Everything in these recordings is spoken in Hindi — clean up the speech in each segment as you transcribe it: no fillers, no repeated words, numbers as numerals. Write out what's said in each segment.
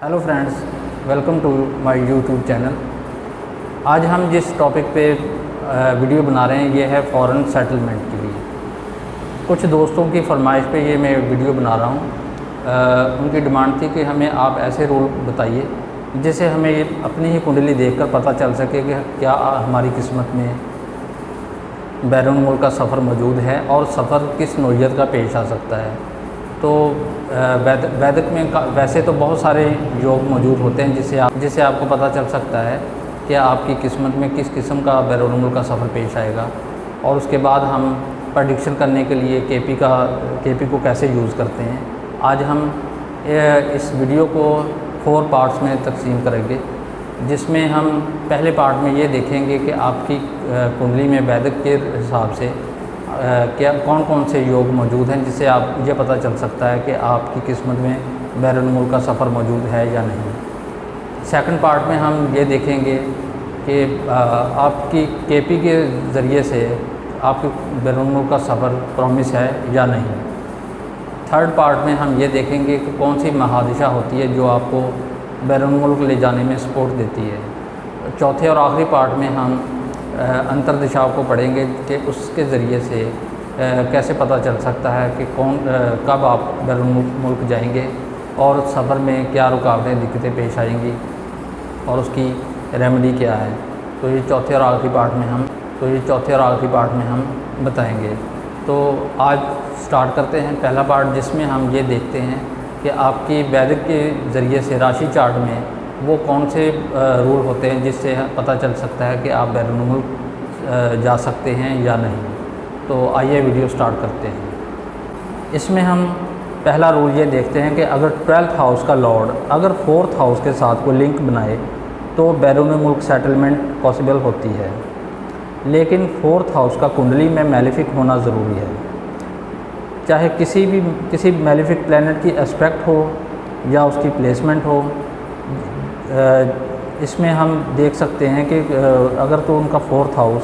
Hello friends, welcome to my YouTube channel. आज हम जिस टॉपिक पे वीडियो बना रहे हैं ये है फॉरेन सेटलमेंट के लिए। कुछ दोस्तों की फरमाइश पे ये मैं वीडियो बना रहा हूँ। उनकी डिमांड थी कि हमें आप ऐसे रूल बताइए जिससे हमें ये अपनी ही कुंडली देखकर पता चल सके कि क्या हमारी किस्मत में बैरून मुल्क का सफ़र मौजूद है और सफ़र किस नौइयत का पेश आ सकता है। तो वैदिक में वैसे तो बहुत सारे योग मौजूद होते हैं जिससे आपको पता चल सकता है कि आपकी किस्मत में किस किस्म का बैरून मुल्क का सफ़र पेश आएगा। और उसके बाद हम प्रेडिक्शन करने के लिए केपी को कैसे यूज़ करते हैं। आज हम इस वीडियो को 4 पार्ट्स में तकसीम करेंगे, जिसमें हम पहले पार्ट में ये देखेंगे कि आपकी कुंडली में वैदिक के हिसाब से क्या कौन कौन से योग मौजूद हैं जिससे आप ये पता चल सकता है कि आपकी किस्मत में बैरून मुल्क का सफ़र मौजूद है या नहीं। सेकंड पार्ट में हम ये देखेंगे कि आपकी केपी के ज़रिए से आपके बैरून मुल्क का सफ़र प्रॉमिस है या नहीं। थर्ड पार्ट में हम ये देखेंगे कि कौन सी महादिशा होती है जो आपको बैरून मुल्क ले जाने में सपोर्ट देती है। चौथे और आखिरी पार्ट में हम अंतर्दिशाओं को पढ़ेंगे कि उसके ज़रिए से कैसे पता चल सकता है कि कब आप बैरून मुल्क जाएंगे और सफ़र में क्या रुकावटें दिक्कतें पेश आएंगी और उसकी रेमेडी क्या है। तो ये चौथे और आखिरी पार्ट में हम बताएंगे। तो आज स्टार्ट करते हैं पहला पार्ट, जिसमें हम ये देखते हैं कि आपकी वैदिक के ज़रिए से राशि चार्ट में वो कौन से रूल होते हैं जिससे पता चल सकता है कि आप बैरून मुल्क जा सकते हैं या नहीं। तो आइए वीडियो स्टार्ट करते हैं। इसमें हम पहला रूल ये देखते हैं कि अगर 12th हाउस का लॉर्ड अगर 4th हाउस के साथ कोई लिंक बनाए तो बैरून मुल्क सेटलमेंट पॉसिबल होती है, लेकिन 4th हाउस का कुंडली में मैलेफिक होना ज़रूरी है। चाहे किसी मैलेफिक प्लैनेट की एस्पेक्ट हो या उसकी प्लेसमेंट हो। इसमें हम देख सकते हैं कि अगर तो उनका 4th हाउस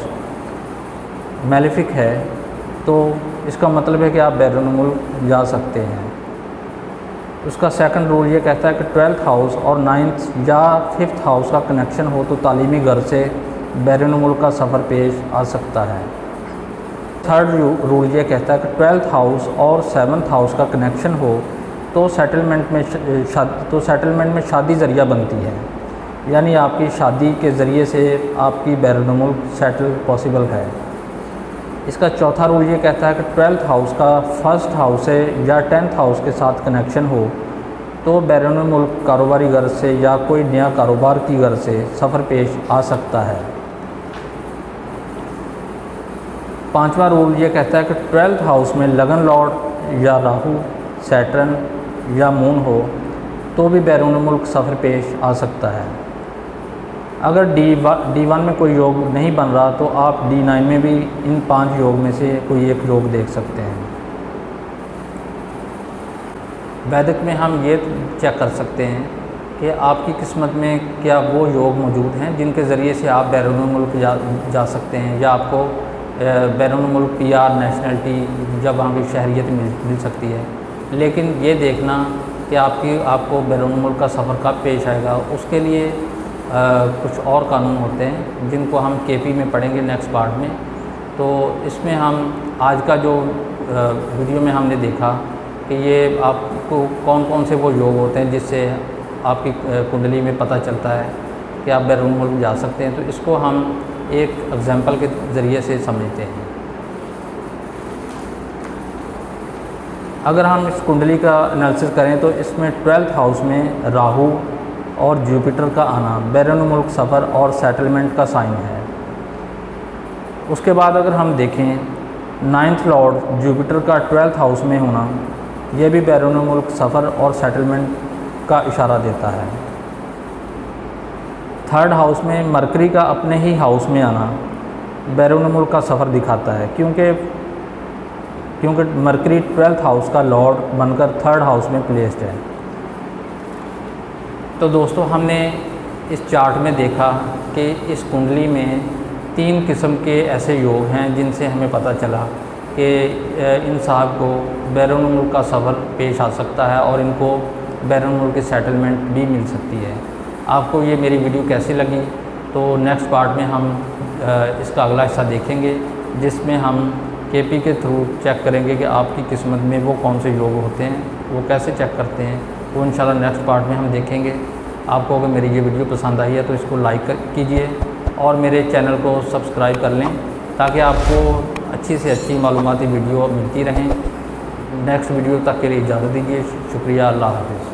मैलेफिक है तो इसका मतलब है कि आप बैरून मुल्क जा सकते हैं। उसका सेकंड रूल ये कहता है कि 12th हाउस और 9th या 5th हाउस का कनेक्शन हो तो तालीमी घर से बैरून मुल्क का सफ़र पेश आ सकता है। थर्ड रूल ये कहता है कि 12th हाउस और 7th हाउस का कनेक्शन हो तो सेटलमेंट में शादी ज़रिया बनती है, यानी आपकी शादी के ज़रिए से आपकी बैरून मुल्क सेटल पॉसिबल है। इसका चौथा रूल ये कहता है कि 12th हाउस का 1st हाउस से या 10th हाउस के साथ कनेक्शन हो तो बैरून मुल्क कारोबारी घर से या कोई नया कारोबार की घर से सफ़र पेश आ सकता है। पांचवा रूल ये कहता है कि 12th हाउस में लगन लॉर्ड या राहु, सैटर्न या मून हो तो भी बैरून मुल्क सफ़र पेश आ सकता है। अगर D1 में कोई योग नहीं बन रहा तो आप D9 में भी इन 5 योग में से कोई एक योग देख सकते हैं। वैदिक में हम ये चेक कर सकते हैं कि आपकी किस्मत में क्या वो योग मौजूद हैं जिनके ज़रिए से आप बैरून मुल्क जा सकते हैं, या आपको बैरून मुल्क PR नेशनलिटी जब वहाँ की शहरियत मिल सकती है। लेकिन ये देखना कि आपको बैरून मुल्क का सफ़र कब पेश आएगा, उसके लिए कुछ और कानून होते हैं जिनको हम केपी में पढ़ेंगे नेक्स्ट पार्ट में। तो इसमें हम आज का जो वीडियो में हमने देखा कि ये आपको कौन कौन से वो योग होते हैं जिससे आपकी कुंडली में पता चलता है कि आप बैरून मुल्क जा सकते हैं। तो इसको हम एक एग्जांपल के ज़रिए से समझते हैं। अगर हम इस कुंडली का एनालिसिस करें तो इसमें 12th हाउस में राहु और जुपिटर का आना बैरून मुल्क सफ़र और सेटलमेंट का साइन है। उसके बाद अगर हम देखें 9th लॉर्ड जुपिटर का 12th हाउस में होना, यह भी बैरून मुल्क सफ़र और सेटलमेंट का इशारा देता है। 3rd हाउस में मरकरी का अपने ही हाउस में आना बैरून मुल्क का सफ़र दिखाता है, क्योंकि मरकरी 12th हाउस का लॉर्ड बनकर 3rd हाउस में प्लेस्ड है। तो दोस्तों, हमने इस चार्ट में देखा कि इस कुंडली में 3 किस्म के ऐसे योग हैं जिनसे हमें पता चला कि इन साहब को बैरून मुल्क का सफ़र पेश आ सकता है और इनको बैरून मुल्क सेटलमेंट भी मिल सकती है। आपको ये मेरी वीडियो कैसी लगी, तो नेक्स्ट पार्ट में हम इसका अगला हिस्सा देखेंगे, जिसमें हम KP के थ्रू चेक करेंगे कि आपकी किस्मत में वो कौन से योग होते हैं, वो कैसे चेक करते हैं, वो इंशाल्लाह नेक्स्ट पार्ट में हम देखेंगे। आपको अगर मेरी ये वीडियो पसंद आई है तो इसको लाइक कीजिए और मेरे चैनल को सब्सक्राइब कर लें, ताकि आपको अच्छी से अच्छी मालूमाती वीडियो मिलती रहें। नेक्स्ट वीडियो तक के लिए इजाज़त दीजिए। शुक्रिया। अल्लाह हाफ़िज़।